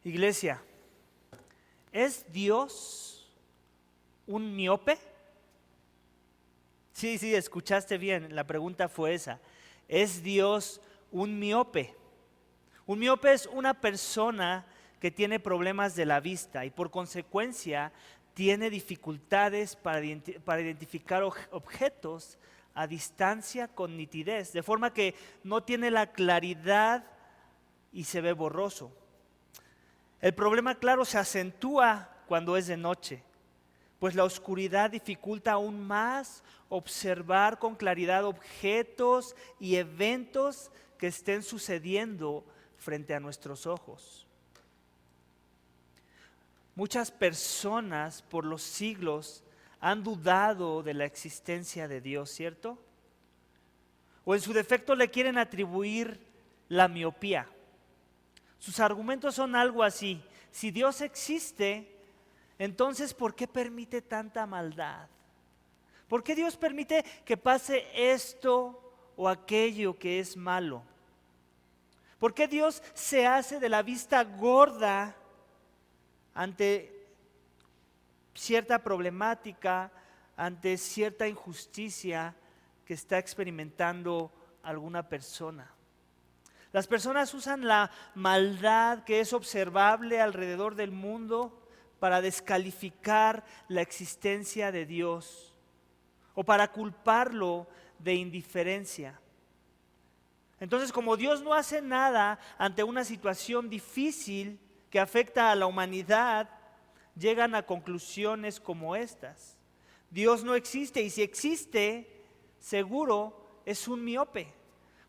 Iglesia, ¿es Dios un miope? Sí, escuchaste bien, la pregunta fue esa. ¿Es Dios un miope? Un miope es una persona que tiene problemas de la vista y por consecuencia tiene dificultades para identificar objetos a distancia con nitidez, de forma que no tiene la claridad y se ve borroso. El problema, claro, se acentúa cuando es de noche, pues la oscuridad dificulta aún más observar con claridad objetos y eventos que estén sucediendo frente a nuestros ojos. Muchas personas por los siglos han dudado de la existencia de Dios, ¿cierto? O en su defecto le quieren atribuir la miopía. Sus argumentos son algo así: si Dios existe, entonces ¿por qué permite tanta maldad? ¿Por qué Dios permite que pase esto o aquello que es malo? ¿Por qué Dios se hace de la vista gorda ante cierta problemática, ante cierta injusticia que está experimentando alguna persona? Las personas usan la maldad que es observable alrededor del mundo para descalificar la existencia de Dios o para culparlo de indiferencia. Entonces, como Dios no hace nada ante una situación difícil que afecta a la humanidad, llegan a conclusiones como estas: Dios no existe, y si existe, seguro es un miope,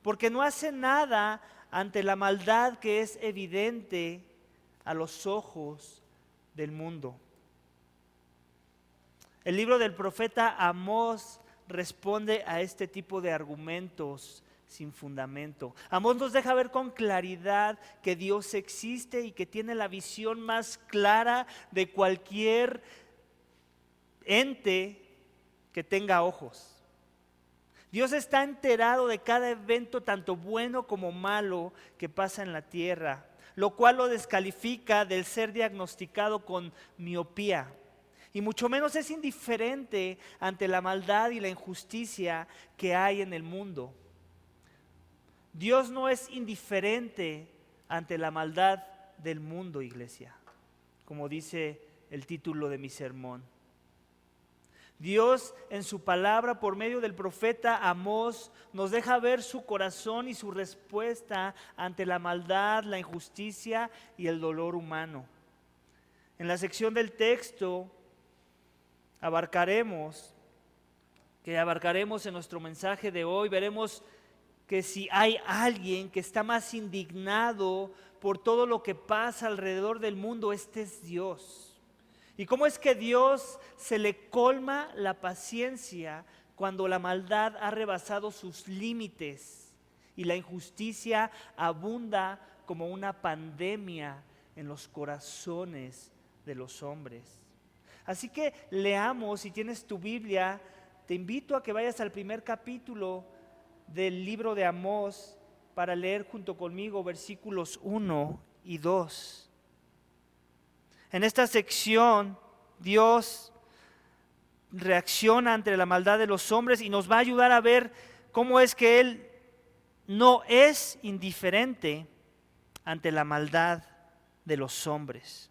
porque no hace nada ante la maldad que es evidente a los ojos del mundo. El libro del profeta Amós responde a este tipo de argumentos sin fundamento. Amós nos deja ver con claridad que Dios existe y que tiene la visión más clara de cualquier ente que tenga ojos. Dios está enterado de cada evento, tanto bueno como malo, que pasa en la tierra, lo cual lo descalifica del ser diagnosticado con miopía. Y mucho menos es indiferente ante la maldad y la injusticia que hay en el mundo. Dios no es indiferente ante la maldad del mundo, iglesia, como dice el título de mi sermón. Dios en su palabra por medio del profeta Amós nos deja ver su corazón y su respuesta ante la maldad, la injusticia y el dolor humano. En la sección del texto abarcaremos en nuestro mensaje de hoy, veremos que si hay alguien que está más indignado por todo lo que pasa alrededor del mundo, este es Dios. ¿Y cómo es que Dios se le colma la paciencia cuando la maldad ha rebasado sus límites y la injusticia abunda como una pandemia en los corazones de los hombres? Así que leamos, si tienes tu Biblia, te invito a que vayas al primer capítulo del libro de Amós para leer junto conmigo versículos 1 y 2. En esta sección, Dios reacciona ante la maldad de los hombres y nos va a ayudar a ver cómo es que Él no es indiferente ante la maldad de los hombres.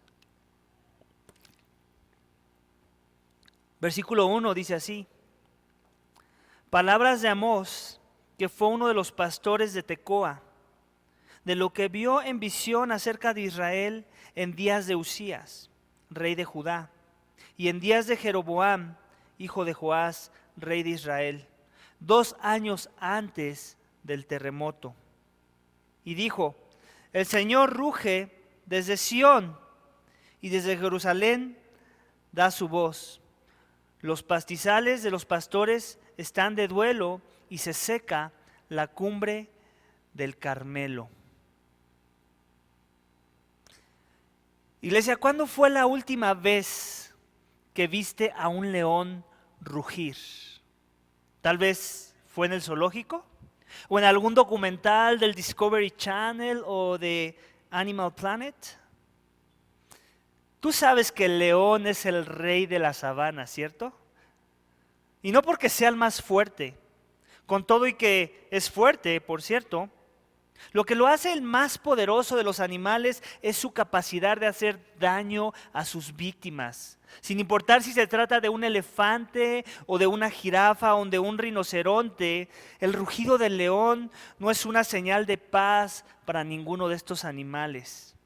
Versículo 1 dice así: palabras de Amós, que fue uno de los pastores de Tecoa, de lo que vio en visión acerca de Israel en días de Usías, rey de Judá, y en días de Jeroboam, hijo de Joás, rey de Israel, 2 años antes del terremoto. Y dijo: el Señor ruge desde Sión, y desde Jerusalén da su voz. Los pastizales de los pastores están de duelo, y se seca la cumbre del Carmelo. Iglesia, ¿cuándo fue la última vez que viste a un león rugir? Tal vez fue en el zoológico, o en algún documental del Discovery Channel o de Animal Planet. Tú sabes que el león es el rey de la sabana, ¿cierto? Y no porque sea el más fuerte, con todo y que es fuerte, por cierto. Lo que lo hace el más poderoso de los animales es su capacidad de hacer daño a sus víctimas, sin importar si se trata de un elefante o de una jirafa o de un rinoceronte. El rugido del león no es una señal de paz para ninguno de estos animales.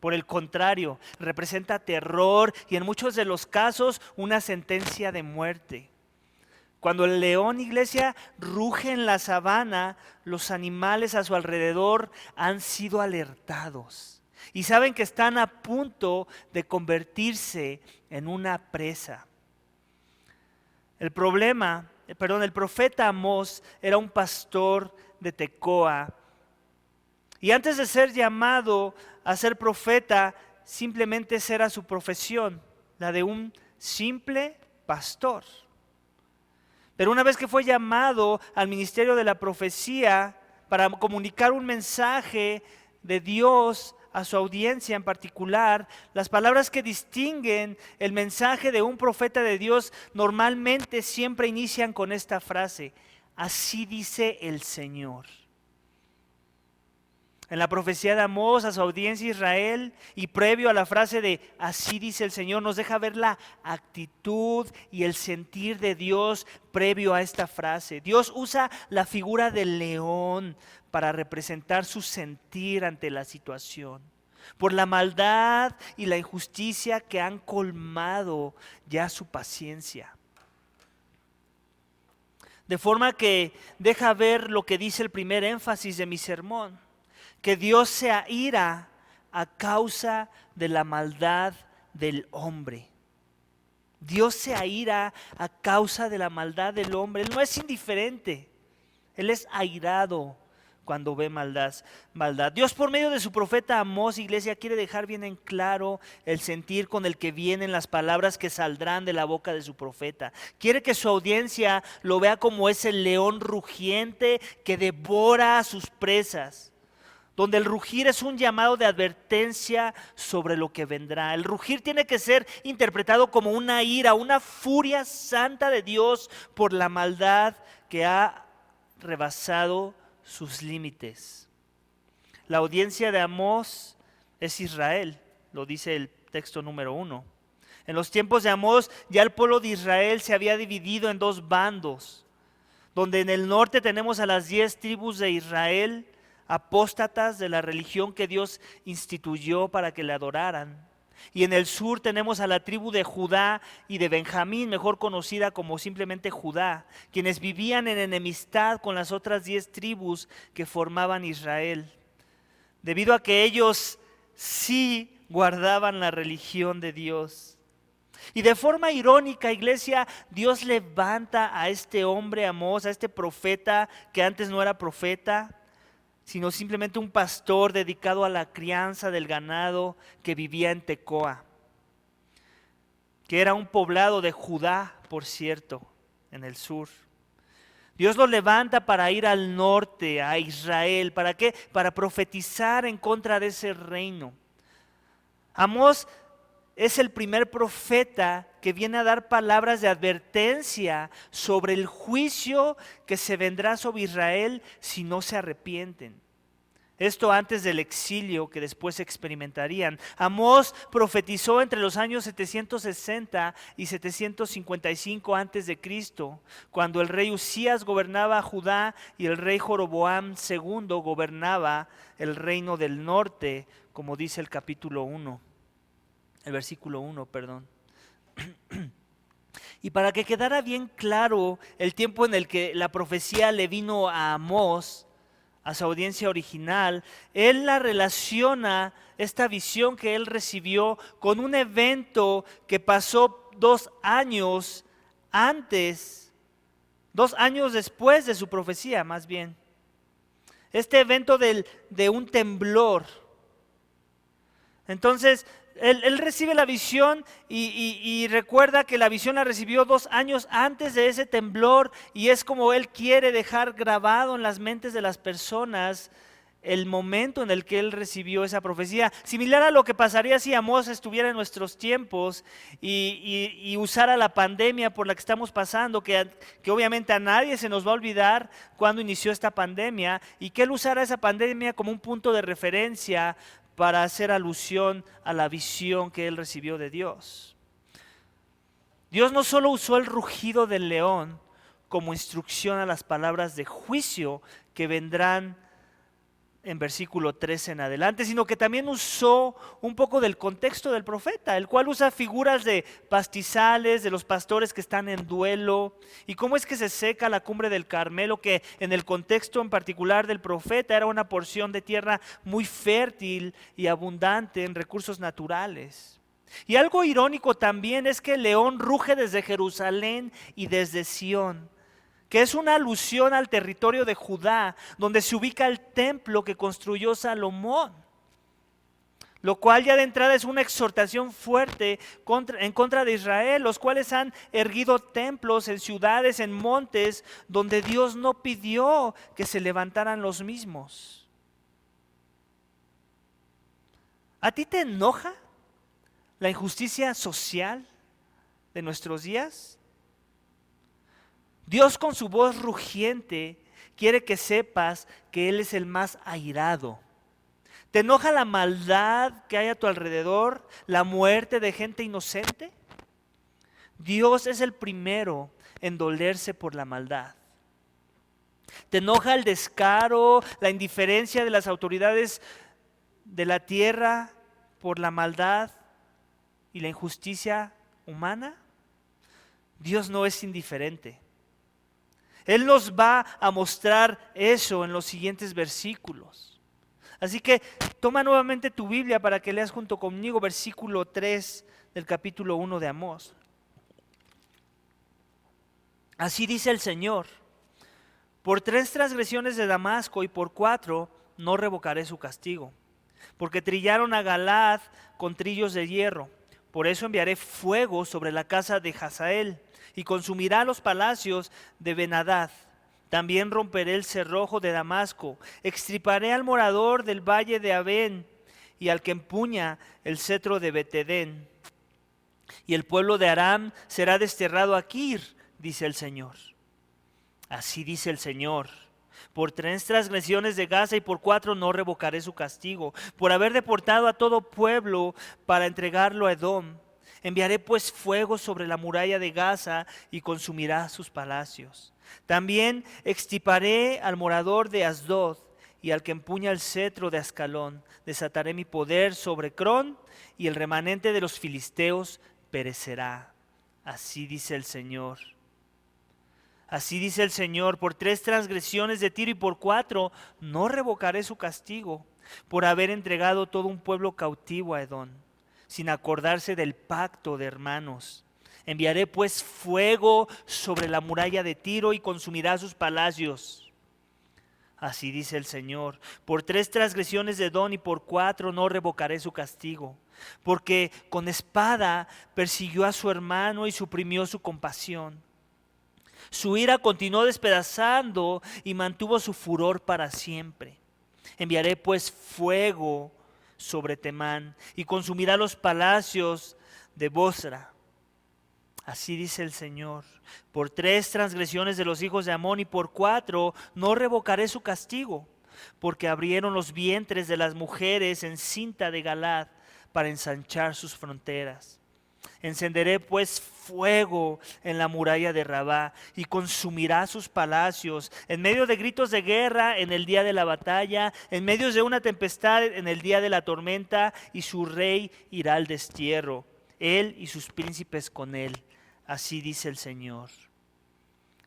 Por el contrario, representa terror y en muchos de los casos una sentencia de muerte. Cuando el león, iglesia, ruge en la sabana, los animales a su alrededor han sido alertados y saben que están a punto de convertirse en una presa. El profeta Amós era un pastor de Tecoa y antes de ser llamado a ser profeta, simplemente esa era su profesión, la de un simple pastor. Pero una vez que fue llamado al ministerio de la profecía para comunicar un mensaje de Dios a su audiencia en particular, las palabras que distinguen el mensaje de un profeta de Dios normalmente siempre inician con esta frase: así dice el Señor. En la profecía de Amós a su audiencia Israel y previo a la frase de así dice el Señor, nos deja ver la actitud y el sentir de Dios previo a esta frase. Dios usa la figura del león para representar su sentir ante la situación, por la maldad y la injusticia que han colmado ya su paciencia. De forma que deja ver lo que dice el primer énfasis de mi sermón: que Dios se aira a causa de la maldad del hombre. Dios se aira a causa de la maldad del hombre. Él no es indiferente. Él es airado cuando ve maldad. Dios, por medio de su profeta Amós, iglesia, quiere dejar bien en claro el sentir con el que vienen las palabras que saldrán de la boca de su profeta. Quiere que su audiencia lo vea como ese león rugiente que devora a sus presas, donde el rugir es un llamado de advertencia sobre lo que vendrá. El rugir tiene que ser interpretado como una ira, una furia santa de Dios por la maldad que ha rebasado sus límites. La audiencia de Amós es Israel, lo dice el texto número 1. En los tiempos de Amós ya el pueblo de Israel se había dividido en dos bandos, donde en el norte tenemos a las 10 tribus de Israel, apóstatas de la religión que Dios instituyó para que le adoraran. Y en el sur tenemos a la tribu de Judá y de Benjamín, mejor conocida como simplemente Judá, quienes vivían en enemistad con las otras 10 tribus que formaban Israel, debido a que ellos sí guardaban la religión de Dios. Y de forma irónica, iglesia, Dios levanta a este hombre Amós, a este profeta que antes no era profeta, sino simplemente un pastor dedicado a la crianza del ganado que vivía en Tecoa, que era un poblado de Judá, por cierto, en el sur. Dios lo levanta para ir al norte, a Israel. ¿Para qué? Para profetizar en contra de ese reino. Amós es el primer profeta que viene a dar palabras de advertencia sobre el juicio que se vendrá sobre Israel si no se arrepienten. Esto antes del exilio que después experimentarían. Amós profetizó entre los años 760 y 755 antes de Cristo, cuando el rey Usías gobernaba Judá y el rey Jeroboam II gobernaba el reino del norte, como dice el capítulo 1. El versículo 1, perdón. Y para que quedara bien claro el tiempo en el que la profecía le vino a Amós, a su audiencia original, él la relaciona, esta visión que él recibió, con un evento que pasó 2 años antes, 2 años después de su profecía, más bien. Este evento de un temblor. Entonces, él recibe la visión y recuerda que la visión la recibió 2 años antes de ese temblor, y es como él quiere dejar grabado en las mentes de las personas el momento en el que él recibió esa profecía, similar a lo que pasaría si Amós estuviera en nuestros tiempos y usara la pandemia por la que estamos pasando, que obviamente a nadie se nos va a olvidar cuando inició esta pandemia, y que él usara esa pandemia como un punto de referencia para hacer alusión a la visión que él recibió de Dios. Dios no solo usó el rugido del león como instrucción a las palabras de juicio que vendrán en versículo 13 en adelante, sino que también usó un poco del contexto del profeta, el cual usa figuras de pastizales, de los pastores que están en duelo, y cómo es que se seca la cumbre del Carmelo, que en el contexto en particular del profeta era una porción de tierra muy fértil y abundante en recursos naturales. Y algo irónico también es que el león ruge desde Jerusalén y desde Sión, que es una alusión al territorio de Judá, donde se ubica el templo que construyó Salomón, lo cual ya de entrada es una exhortación fuerte en contra de Israel, los cuales han erguido templos en ciudades, en montes, donde Dios no pidió que se levantaran los mismos. ¿A ti te enoja la injusticia social de nuestros días? Dios, con su voz rugiente, quiere que sepas que Él es el más airado. ¿Te enoja la maldad que hay a tu alrededor, la muerte de gente inocente? Dios es el primero en dolerse por la maldad. ¿Te enoja el descaro, la indiferencia de las autoridades de la tierra por la maldad y la injusticia humana? Dios no es indiferente. Él nos va a mostrar eso en los siguientes versículos. Así que toma nuevamente tu Biblia para que leas junto conmigo versículo 3 del capítulo 1 de Amós. Así dice el Señor: por 3 transgresiones de Damasco y por 4 no revocaré su castigo, porque trillaron a Galaad con trillos de hierro. Por eso enviaré fuego sobre la casa de Hazael y consumirá los palacios de Ben-Hadad. También romperé el cerrojo de Damasco, extirparé al morador del valle de Abén y al que empuña el cetro de Bet-Edén. Y el pueblo de Aram será desterrado a Kir, dice el Señor. Así dice el Señor: por 3 transgresiones de Gaza y por 4 no revocaré su castigo, por haber deportado a todo pueblo para entregarlo a Edom. Enviaré pues fuego sobre la muralla de Gaza y consumirá sus palacios. También extirparé al morador de Asdod y al que empuña el cetro de Ascalón. Desataré mi poder sobre Crón y el remanente de los filisteos perecerá. Así dice el Señor. Así dice el Señor: por 3 transgresiones de Tiro y por 4 no revocaré su castigo, por haber entregado todo un pueblo cautivo a Edom, sin acordarse del pacto de hermanos. Enviaré pues fuego sobre la muralla de Tiro y consumirá sus palacios. Así dice el Señor: por 3 transgresiones de Edom y por 4 no revocaré su castigo, porque con espada persiguió a su hermano y suprimió su compasión. Su ira continuó despedazando y mantuvo su furor para siempre. Enviaré pues fuego sobre Temán y consumirá los palacios de Bosra. Así dice el Señor: por 3 transgresiones de los hijos de Amón y por 4 no revocaré su castigo, porque abrieron los vientres de las mujeres en cinta de Galaad para ensanchar sus fronteras. Encenderé pues fuego en la muralla de Rabá y consumirá sus palacios, en medio de gritos de guerra en el día de la batalla, en medio de una tempestad en el día de la tormenta, y su rey irá al destierro, él y sus príncipes con él. Así dice el Señor.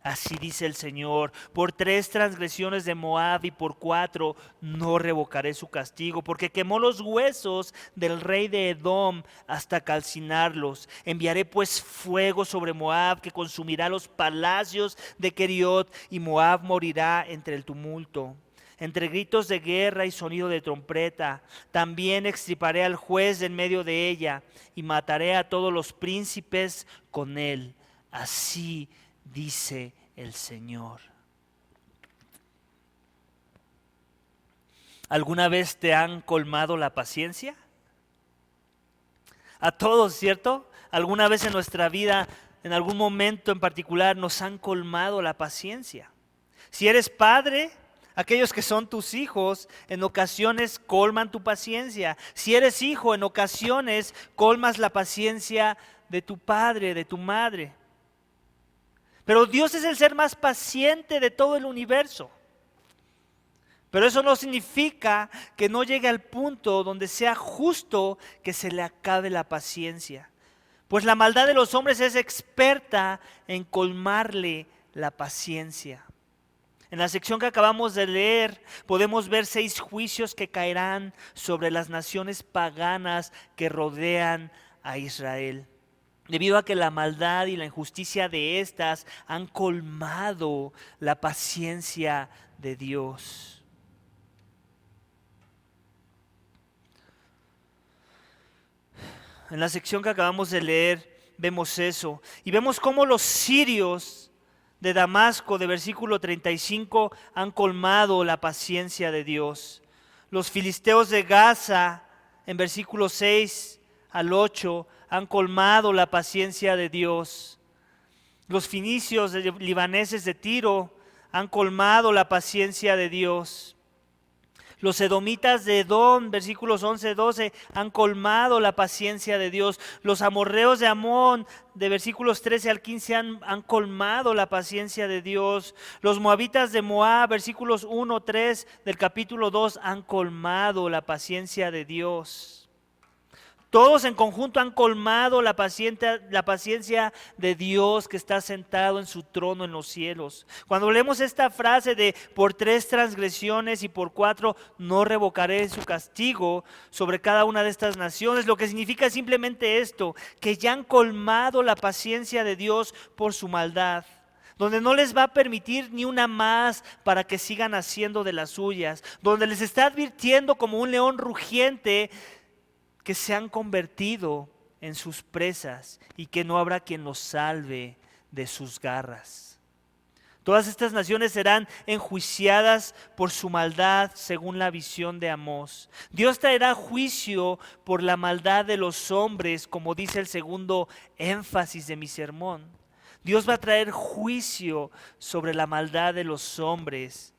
Así dice el Señor: por 3 transgresiones de Moab y por 4 no revocaré su castigo, porque quemó los huesos del rey de Edom hasta calcinarlos. Enviaré pues fuego sobre Moab que consumirá los palacios de Keriot, y Moab morirá entre el tumulto, entre gritos de guerra y sonido de trompeta. También extirparé al juez de en medio de ella y mataré a todos los príncipes con él. Así dice el Señor. ¿Alguna vez te han colmado la paciencia? A todos, ¿cierto? Alguna vez en nuestra vida, en algún momento en particular, nos han colmado la paciencia. Si eres padre, aquellos que son tus hijos, en ocasiones colman tu paciencia. Si eres hijo, en ocasiones colmas la paciencia de tu padre, de tu madre. Pero Dios es el ser más paciente de todo el universo. Pero eso no significa que no llegue al punto donde sea justo que se le acabe la paciencia. Pues la maldad de los hombres es experta en colmarle la paciencia. En la sección que acabamos de leer podemos ver 6 juicios que caerán sobre las naciones paganas que rodean a Israel. Debido a que la maldad y la injusticia de estas han colmado la paciencia de Dios. En la sección que acabamos de leer vemos eso. Y vemos cómo los sirios de Damasco, de versículo 35, han colmado la paciencia de Dios. Los filisteos de Gaza, en versículo 6 al 8, han colmado la paciencia de Dios. Los fenicios libaneses de Tiro han colmado la paciencia de Dios. Los edomitas de Edom, versículos 11-12, han colmado la paciencia de Dios. Los amorreos de Amón, de versículos 13 al 15, han colmado la paciencia de Dios. Los moabitas de Moab, versículos 1-3 del capítulo 2, han colmado la paciencia de Dios. Todos en conjunto han colmado la paciencia de Dios que está sentado en su trono en los cielos. Cuando leemos esta frase de por 3 transgresiones y por 4 no revocaré su castigo sobre cada una de estas naciones, lo que significa simplemente esto, que ya han colmado la paciencia de Dios por su maldad, donde no les va a permitir ni una más para que sigan haciendo de las suyas, donde les está advirtiendo como un león rugiente que se han convertido en sus presas y que no habrá quien los salve de sus garras. Todas estas naciones serán enjuiciadas por su maldad según la visión de Amós. Dios traerá juicio por la maldad de los hombres, como dice el segundo énfasis de mi sermón. Dios va a traer juicio sobre la maldad de los hombres,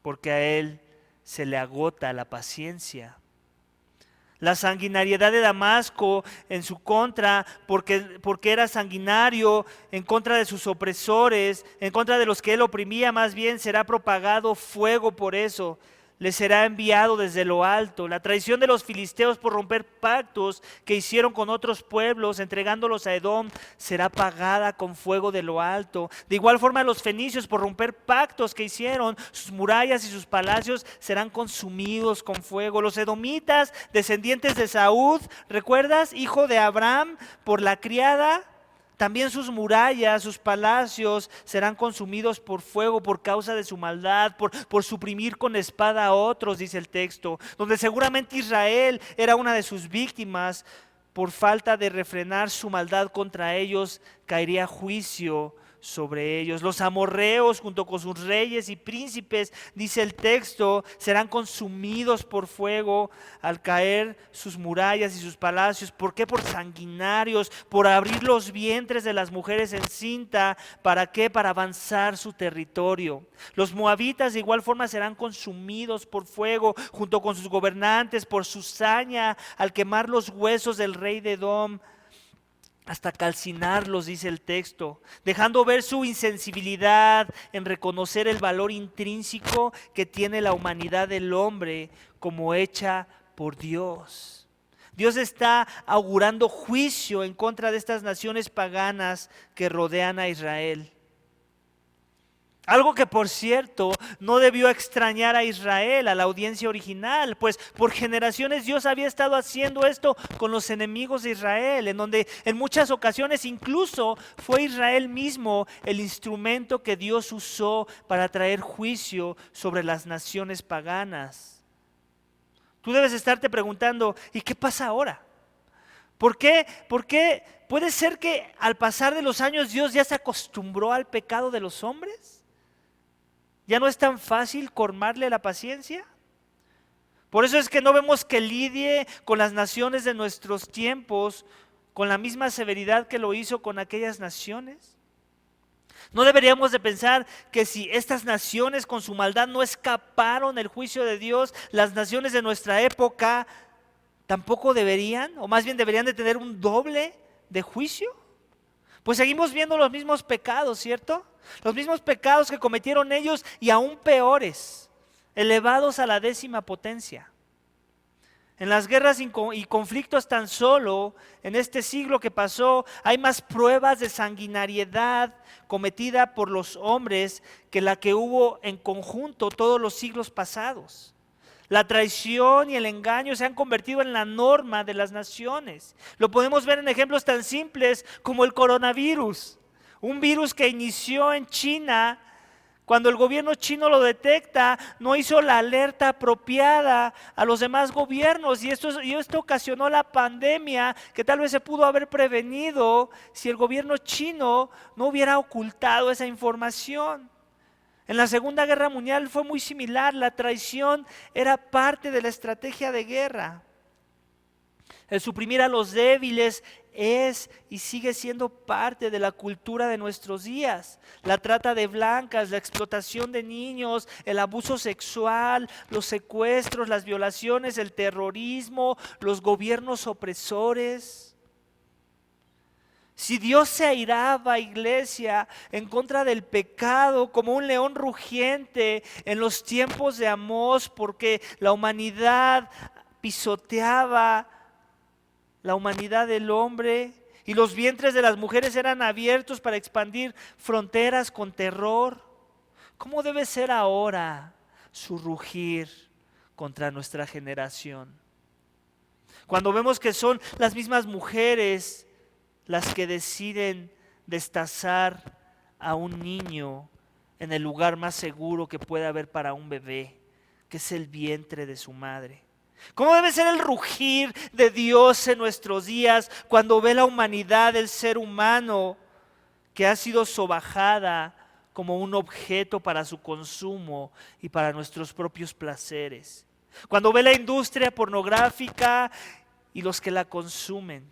porque a Él se le agota la paciencia. La sanguinariedad de Damasco en su contra, porque era sanguinario, en contra de sus opresores, en contra de los que él oprimía, más bien será propagado fuego por eso. Les será enviado desde lo alto. La traición de los filisteos por romper pactos que hicieron con otros pueblos, entregándolos a Edom, será pagada con fuego de lo alto. De igual forma los fenicios por romper pactos que hicieron, sus murallas y sus palacios serán consumidos con fuego. Los edomitas, descendientes de Saúl, ¿recuerdas? Hijo de Abraham, por la criada. También sus murallas, sus palacios serán consumidos por fuego por causa de su maldad, por suprimir con espada a otros, dice el texto, donde seguramente Israel era una de sus víctimas. Por falta de refrenar su maldad contra ellos, caería juicio sobre ellos. Los amorreos, junto con sus reyes y príncipes, dice el texto, serán consumidos por fuego al caer sus murallas y sus palacios. ¿Por qué? Por sanguinarios, por abrir los vientres de las mujeres en cinta. ¿Para qué? Para avanzar su territorio. Los moabitas de igual forma serán consumidos por fuego, junto con sus gobernantes, por su saña al quemar los huesos del rey de Edom, hasta calcinarlos, dice el texto, dejando ver su insensibilidad en reconocer el valor intrínseco que tiene la humanidad del hombre como hecha por Dios. Dios está augurando juicio en contra de estas naciones paganas que rodean a Israel. Algo que, por cierto, no debió extrañar a Israel, a la audiencia original, pues por generaciones Dios había estado haciendo esto con los enemigos de Israel, en donde en muchas ocasiones incluso fue Israel mismo el instrumento que Dios usó para traer juicio sobre las naciones paganas. Tú debes estarte preguntando, ¿y qué pasa ahora? ¿Por qué? ¿Puede ser que al pasar de los años Dios ya se acostumbró al pecado de los hombres? ¿Ya no es tan fácil colmarle la paciencia? Por eso es que no vemos que lidie con las naciones de nuestros tiempos con la misma severidad que lo hizo con aquellas naciones. No deberíamos de pensar que si estas naciones con su maldad no escaparon del juicio de Dios, las naciones de nuestra época tampoco deberían, o más bien deberían de tener un doble de juicio. Pues seguimos viendo los mismos pecados, ¿cierto? Los mismos pecados que cometieron ellos y aún peores, elevados a la 10ª potencia. En las guerras y conflictos tan solo, en este siglo que pasó, hay más pruebas de sanguinariedad cometida por los hombres que la que hubo en conjunto todos los siglos pasados. La traición y el engaño se han convertido en la norma de las naciones. Lo podemos ver en ejemplos tan simples como el coronavirus. Un virus que inició en China. Cuando el gobierno chino lo detecta, no hizo la alerta apropiada a los demás gobiernos y esto ocasionó la pandemia que tal vez se pudo haber prevenido si el gobierno chino no hubiera ocultado esa información. En la Segunda Guerra Mundial fue muy similar, la traición era parte de la estrategia de guerra. El suprimir a los débiles es y sigue siendo parte de la cultura de nuestros días. La trata de blancas, la explotación de niños, el abuso sexual, los secuestros, las violaciones, el terrorismo, los gobiernos opresores. Si Dios se airaba, iglesia, en contra del pecado como un león rugiente en los tiempos de Amós, porque la humanidad pisoteaba la humanidad del hombre y los vientres de las mujeres eran abiertos para expandir fronteras con terror, ¿cómo debe ser ahora su rugir contra nuestra generación? Cuando vemos que son las mismas mujeres las que deciden destazar a un niño en el lugar más seguro que puede haber para un bebé, que es el vientre de su madre. ¿Cómo debe ser el rugir de Dios en nuestros días cuando ve la humanidad del ser humano que ha sido sobajada como un objeto para su consumo y para nuestros propios placeres? Cuando ve la industria pornográfica y los que la consumen.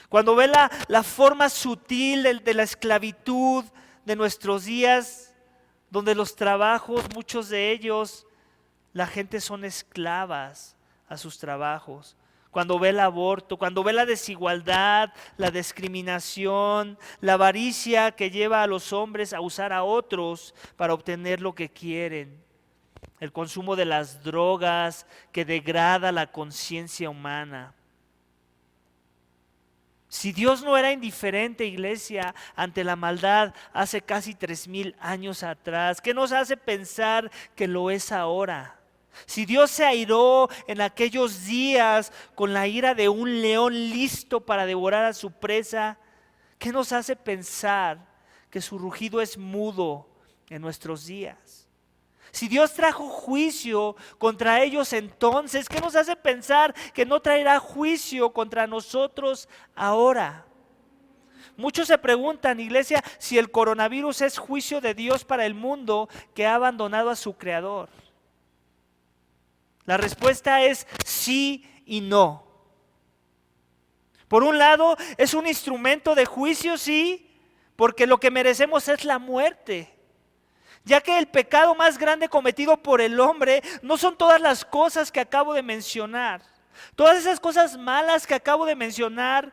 Cuando ve la forma sutil de la esclavitud de nuestros días, donde los trabajos, muchos de ellos, la gente son esclavas a sus trabajos. Cuando ve el aborto, cuando ve la desigualdad, la discriminación, la avaricia que lleva a los hombres a usar a otros para obtener lo que quieren. El consumo de las drogas que degrada la conciencia humana. Si Dios no era indiferente, iglesia, ante la maldad hace casi 3000 años atrás, ¿qué nos hace pensar que lo es ahora? Si Dios se airó en aquellos días con la ira de un león listo para devorar a su presa, ¿qué nos hace pensar que su rugido es mudo en nuestros días? Si Dios trajo juicio contra ellos entonces, ¿qué nos hace pensar que no traerá juicio contra nosotros ahora? Muchos se preguntan, iglesia, si el coronavirus es juicio de Dios para el mundo que ha abandonado a su creador. La respuesta es sí y no. Por un lado, es un instrumento de juicio, sí, porque lo que merecemos es la muerte. Ya que el pecado más grande cometido por el hombre no son todas las cosas que acabo de mencionar. Todas esas cosas malas que acabo de mencionar,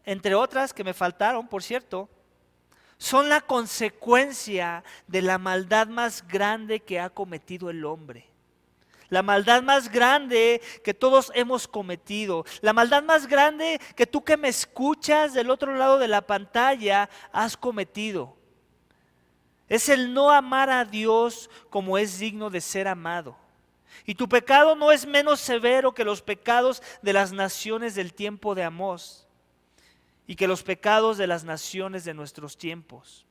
entre otras que me faltaron, por cierto, son la consecuencia de la maldad más grande que ha cometido el hombre. La maldad más grande que todos hemos cometido. La maldad más grande que tú que me escuchas del otro lado de la pantalla has cometido. Es el no amar a Dios como es digno de ser amado. Y tu pecado no es menos severo que los pecados de las naciones del tiempo de Amós y que los pecados de las naciones de nuestros tiempos.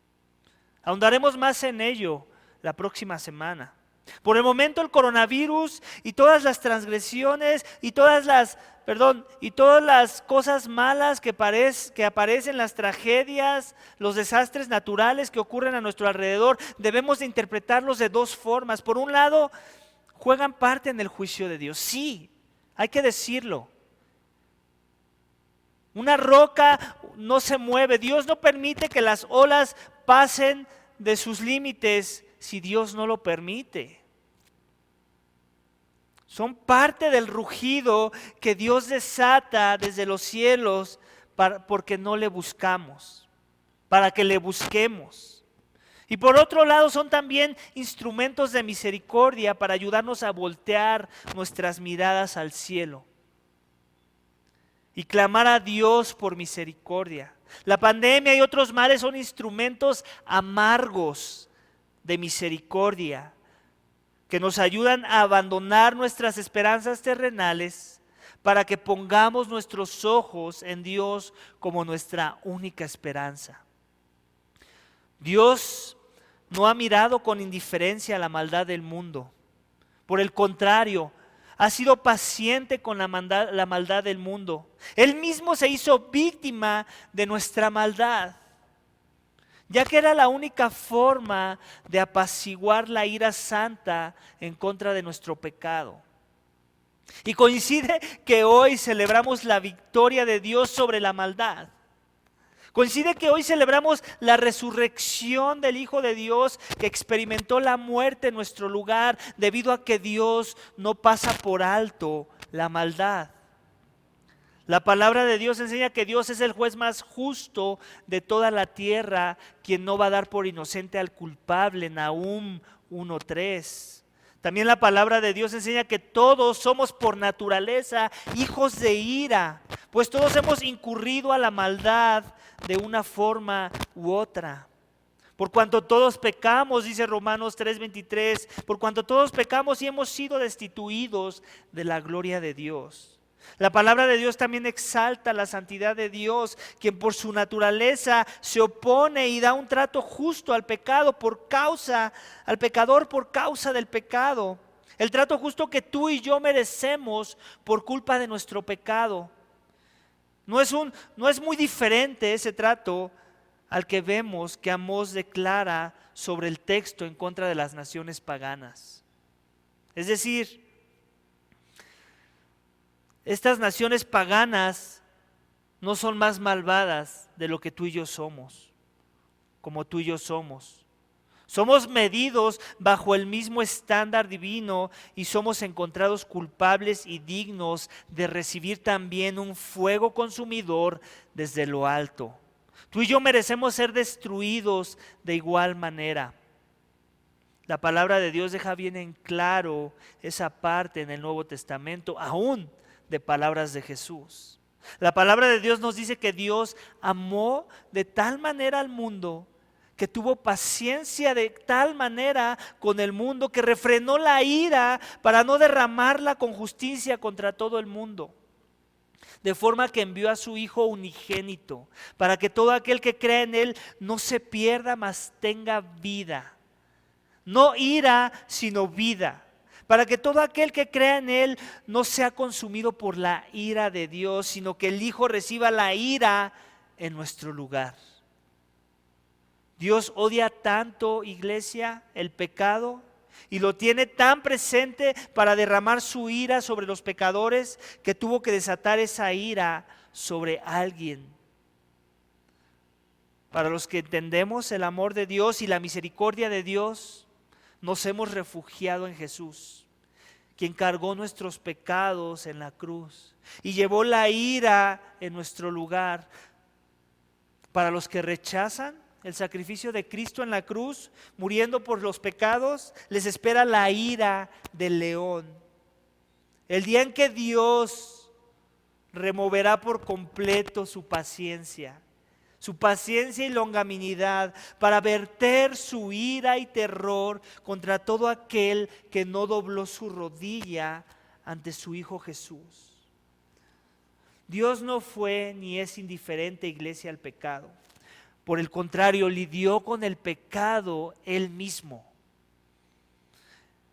Ahondaremos más en ello la próxima semana. Por el momento el coronavirus y todas las transgresiones y todas las cosas malas que aparecen, las tragedias, los desastres naturales que ocurren a nuestro alrededor, debemos de interpretarlos de dos formas. Por un lado, juegan parte en el juicio de Dios. Sí, hay que decirlo. Una roca no se mueve. Dios no permite que las olas pasen de sus límites si Dios no lo permite. Son parte del rugido que Dios desata desde los cielos porque no le buscamos, para que le busquemos. Y por otro lado son también instrumentos de misericordia para ayudarnos a voltear nuestras miradas al cielo y clamar a Dios por misericordia. La pandemia y otros males son instrumentos amargos de misericordia que nos ayudan a abandonar nuestras esperanzas terrenales para que pongamos nuestros ojos en Dios como nuestra única esperanza. Dios no ha mirado con indiferencia la maldad del mundo. Por el contrario, ha sido paciente con la maldad del mundo. Él mismo se hizo víctima de nuestra maldad, ya que era la única forma de apaciguar la ira santa en contra de nuestro pecado. Y coincide que hoy celebramos la victoria de Dios sobre la maldad. Coincide que hoy celebramos la resurrección del Hijo de Dios que experimentó la muerte en nuestro lugar debido a que Dios no pasa por alto la maldad. La palabra de Dios enseña que Dios es el juez más justo de toda la tierra, quien no va a dar por inocente al culpable, Nahum 1:3. También la palabra de Dios enseña que todos somos por naturaleza hijos de ira, pues todos hemos incurrido a la maldad de una forma u otra. Por cuanto todos pecamos, dice Romanos 3:23, por cuanto todos pecamos y hemos sido destituidos de la gloria de Dios. La palabra de Dios también exalta la santidad de Dios, quien por su naturaleza se opone y da un trato justo al pecador por causa del pecado. El trato justo que tú y yo merecemos por culpa de nuestro pecado. No es muy diferente ese trato al que vemos que Amós declara sobre el texto en contra de las naciones paganas. Es decir, estas naciones paganas no son más malvadas de lo que tú y yo somos, como tú y yo somos. Somos medidos bajo el mismo estándar divino y somos encontrados culpables y dignos de recibir también un fuego consumidor desde lo alto. Tú y yo merecemos ser destruidos de igual manera. La palabra de Dios deja bien en claro esa parte en el Nuevo Testamento, aún de palabras de Jesús. La palabra de Dios nos dice que Dios amó de tal manera al mundo, que tuvo paciencia de tal manera con el mundo, que refrenó la ira para no derramarla con justicia contra todo el mundo. De forma que envió a su Hijo unigénito, para que todo aquel que crea en Él no se pierda, mas tenga vida. No ira, sino vida. Para que todo aquel que crea en Él no sea consumido por la ira de Dios, sino que el Hijo reciba la ira en nuestro lugar. Dios odia tanto, iglesia, el pecado, y lo tiene tan presente para derramar su ira sobre los pecadores, que tuvo que desatar esa ira sobre alguien. Para los que entendemos el amor de Dios y la misericordia de Dios, nos hemos refugiado en Jesús, quien cargó nuestros pecados en la cruz y llevó la ira en nuestro lugar. Para los que rechazan el sacrificio de Cristo en la cruz, muriendo por los pecados, les espera la ira del león. El día en que Dios removerá por completo su paciencia y longanimidad para verter su ira y terror contra todo aquel que no dobló su rodilla ante su Hijo Jesús. Dios no fue ni es indiferente, iglesia, al pecado. Por el contrario, lidió con el pecado Él mismo.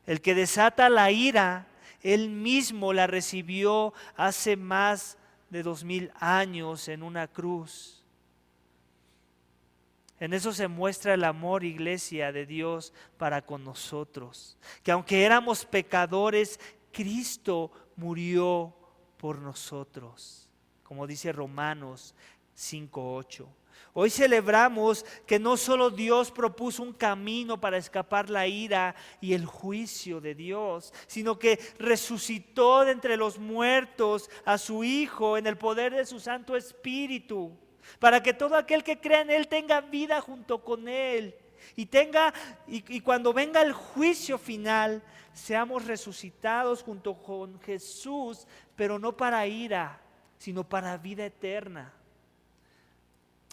El que desata la ira, Él mismo la recibió hace más de 2000 años en una cruz. En eso se muestra el amor, iglesia, de Dios para con nosotros. Que aunque éramos pecadores, Cristo murió por nosotros. Como dice Romanos 5:8. Hoy celebramos que no solo Dios propuso un camino para escapar la ira y el juicio de Dios, sino que resucitó de entre los muertos a su Hijo en el poder de su Santo Espíritu, para que todo aquel que crea en Él tenga vida junto con Él y cuando venga el juicio final, seamos resucitados junto con Jesús, pero no para ira, sino para vida eterna.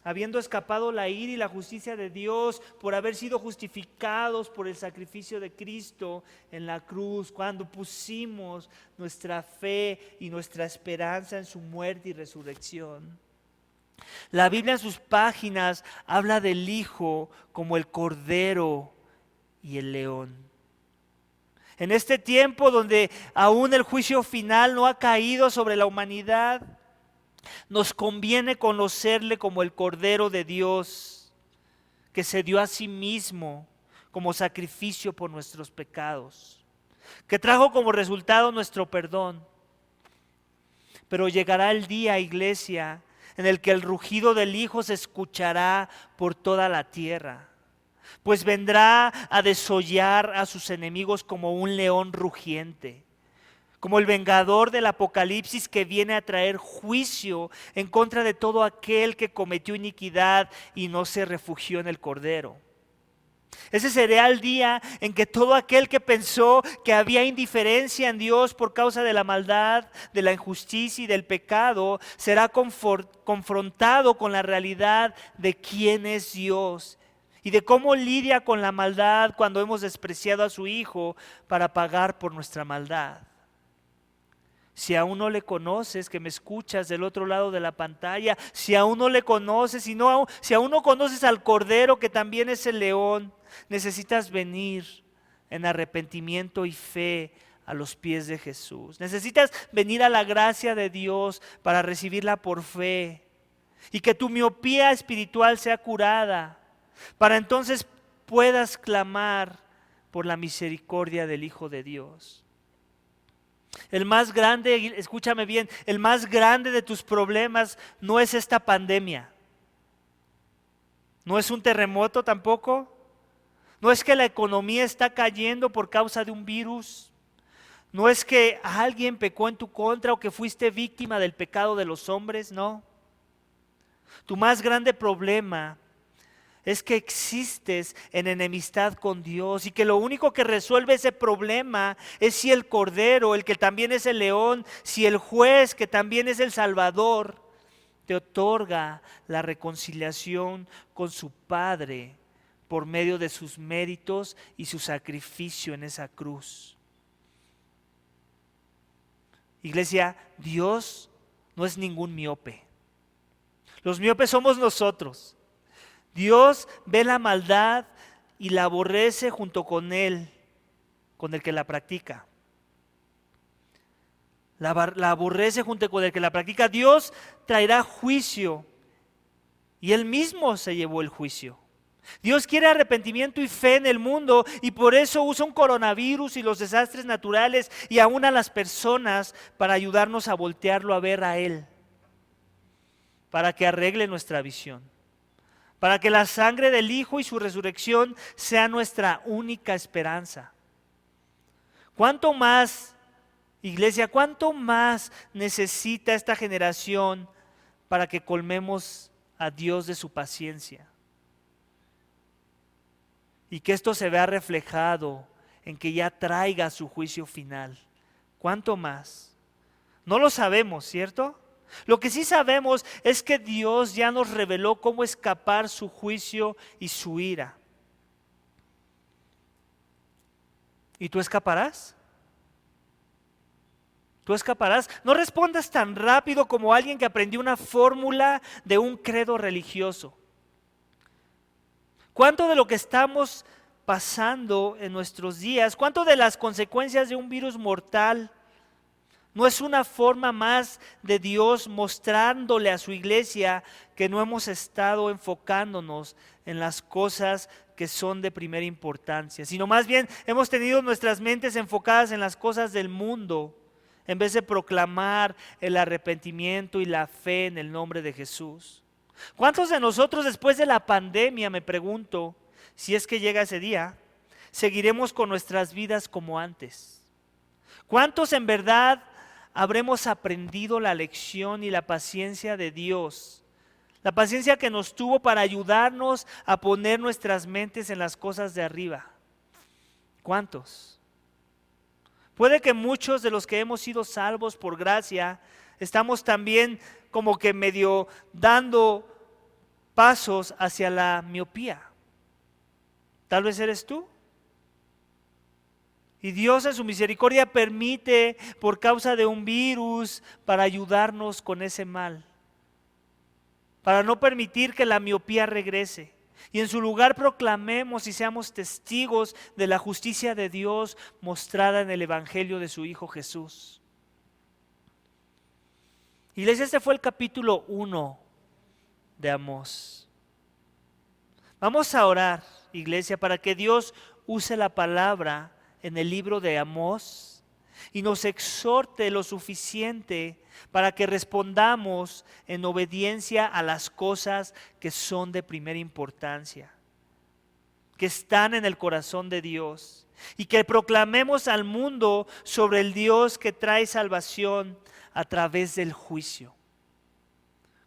Habiendo escapado la ira y la justicia de Dios por haber sido justificados por el sacrificio de Cristo en la cruz, cuando pusimos nuestra fe y nuestra esperanza en su muerte y resurrección. La Biblia en sus páginas habla del Hijo como el Cordero y el León. En este tiempo donde aún el juicio final no ha caído sobre la humanidad, nos conviene conocerle como el Cordero de Dios, que se dio a sí mismo como sacrificio por nuestros pecados, que trajo como resultado nuestro perdón. Pero llegará el día, iglesia, en el que el rugido del Hijo se escuchará por toda la tierra, pues vendrá a desollar a sus enemigos como un león rugiente, como el vengador del Apocalipsis que viene a traer juicio en contra de todo aquel que cometió iniquidad y no se refugió en el Cordero. Ese será el día en que todo aquel que pensó que había indiferencia en Dios por causa de la maldad, de la injusticia y del pecado, será confrontado con la realidad de quién es Dios y de cómo lidia con la maldad cuando hemos despreciado a su Hijo para pagar por nuestra maldad. Si aún no le conoces, que me escuchas del otro lado de la pantalla, si aún no le conoces, si aún no conoces al Cordero que también es el león, necesitas venir en arrepentimiento y fe a los pies de Jesús. Necesitas venir a la gracia de Dios para recibirla por fe y que tu miopía espiritual sea curada, para entonces puedas clamar por la misericordia del Hijo de Dios. El más grande, escúchame bien, el más grande de tus problemas no es esta pandemia. No es un terremoto tampoco. No es que la economía está cayendo por causa de un virus. No es que alguien pecó en tu contra o que fuiste víctima del pecado de los hombres, no. Tu más grande problema es que existes en enemistad con Dios y que lo único que resuelve ese problema es si el Cordero, el que también es el león, si el juez, que también es el Salvador, te otorga la reconciliación con su Padre por medio de sus méritos y su sacrificio en esa cruz. Iglesia, Dios no es ningún miope. Los miopes somos nosotros. Dios ve la maldad y la aborrece junto con Él, con el que la practica. La aborrece junto con el que la practica. Dios traerá juicio y Él mismo se llevó el juicio. Dios quiere arrepentimiento y fe en el mundo y por eso usa un coronavirus y los desastres naturales y aún a las personas para ayudarnos a voltearlo a ver a Él, para que arregle nuestra visión. Para que la sangre del Hijo y su resurrección sea nuestra única esperanza. ¿Cuánto más, iglesia, cuánto más necesita esta generación para que colmemos a Dios de su paciencia? Y que esto se vea reflejado en que ya traiga su juicio final. ¿Cuánto más? No lo sabemos, ¿cierto? Lo que sí sabemos es que Dios ya nos reveló cómo escapar su juicio y su ira. ¿Y tú escaparás? ¿Tú escaparás? No respondas tan rápido como alguien que aprendió una fórmula de un credo religioso. ¿Cuánto de lo que estamos pasando en nuestros días, cuánto de las consecuencias de un virus mortal No es una forma más de Dios mostrándole a su iglesia que no hemos estado enfocándonos en las cosas que son de primera importancia, sino más bien hemos tenido nuestras mentes enfocadas en las cosas del mundo, en vez de proclamar el arrepentimiento y la fe en el nombre de Jesús. ¿Cuántos de nosotros después de la pandemia, me pregunto, si es que llega ese día, seguiremos con nuestras vidas como antes? ¿Cuántos en verdad habremos aprendido la lección y la paciencia de Dios? La paciencia que nos tuvo para ayudarnos a poner nuestras mentes en las cosas de arriba. ¿Cuántos? Puede que muchos de los que hemos sido salvos por gracia, estamos también como que medio dando pasos hacia la miopía. Tal vez eres tú. Y Dios en su misericordia permite por causa de un virus para ayudarnos con ese mal, para no permitir que la miopía regrese. Y en su lugar proclamemos y seamos testigos de la justicia de Dios mostrada en el Evangelio de su Hijo Jesús. Iglesia, este fue el capítulo 1 de Amós. Vamos a orar, iglesia, para que Dios use la palabra en el libro de Amós y nos exhorte lo suficiente para que respondamos en obediencia a las cosas que son de primera importancia, que están en el corazón de Dios, y que proclamemos al mundo sobre el Dios que trae salvación a través del juicio,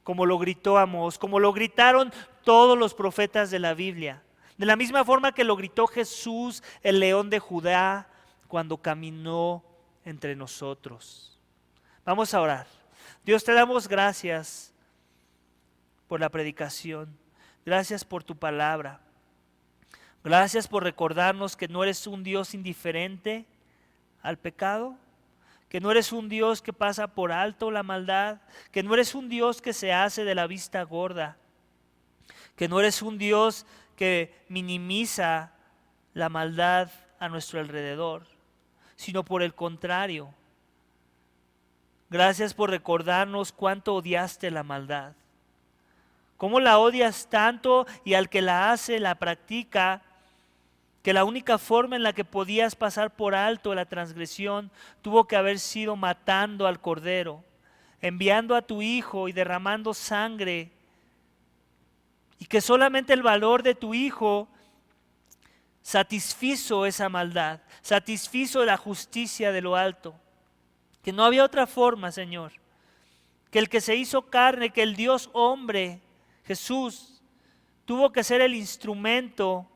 como lo gritó Amós, como lo gritaron todos los profetas de la Biblia. De la misma forma que lo gritó Jesús, el león de Judá, cuando caminó entre nosotros. Vamos a orar. Dios, te damos gracias por la predicación. Gracias por tu palabra. Gracias por recordarnos que no eres un Dios indiferente al pecado, que no eres un Dios que pasa por alto la maldad, que no eres un Dios que se hace de la vista gorda, que no eres un Dios que minimiza la maldad a nuestro alrededor, sino por el contrario. Gracias por recordarnos cuánto odiaste la maldad, cómo la odias tanto, y al que la hace, la practica, que la única forma en la que podías pasar por alto la transgresión tuvo que haber sido matando al Cordero, enviando a tu Hijo y derramando sangre, y que solamente el valor de tu Hijo satisfizo esa maldad, satisfizo la justicia de lo alto, que no había otra forma, Señor, que el que se hizo carne, que el Dios hombre, Jesús, tuvo que ser el instrumento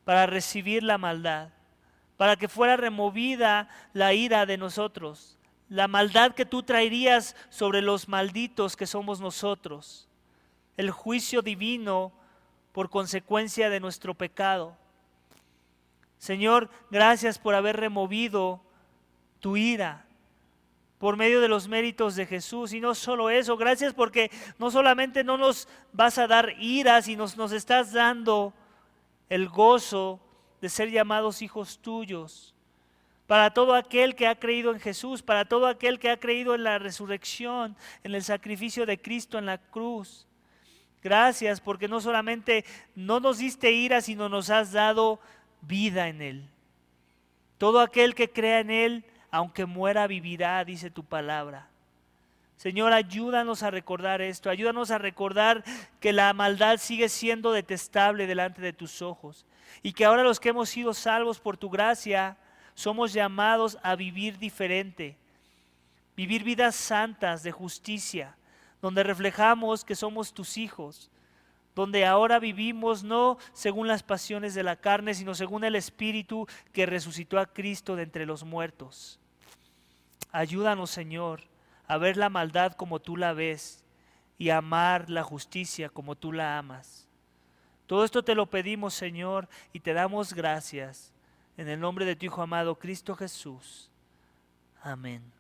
para recibir la maldad, para que fuera removida la ira de nosotros, la maldad que tú traerías sobre los malditos que somos nosotros, el juicio divino por consecuencia de nuestro pecado. Señor, gracias por haber removido tu ira por medio de los méritos de Jesús. Y no solo eso, gracias porque no solamente no nos vas a dar ira, sino nos estás dando el gozo de ser llamados hijos tuyos. Para todo aquel que ha creído en Jesús, para todo aquel que ha creído en la resurrección, en el sacrificio de Cristo en la cruz. Gracias porque no solamente no nos diste ira, sino nos has dado vida en Él. Todo aquel que crea en Él, aunque muera, vivirá, dice tu palabra. Señor, ayúdanos a recordar esto, ayúdanos a recordar que la maldad sigue siendo detestable delante de tus ojos, y que ahora los que hemos sido salvos por tu gracia, somos llamados a vivir diferente, vivir vidas santas de justicia, donde reflejamos que somos tus hijos, donde ahora vivimos no según las pasiones de la carne, sino según el Espíritu que resucitó a Cristo de entre los muertos. Ayúdanos, Señor, a ver la maldad como tú la ves y a amar la justicia como tú la amas. Todo esto te lo pedimos, Señor, y te damos gracias en el nombre de tu Hijo amado, Cristo Jesús. Amén.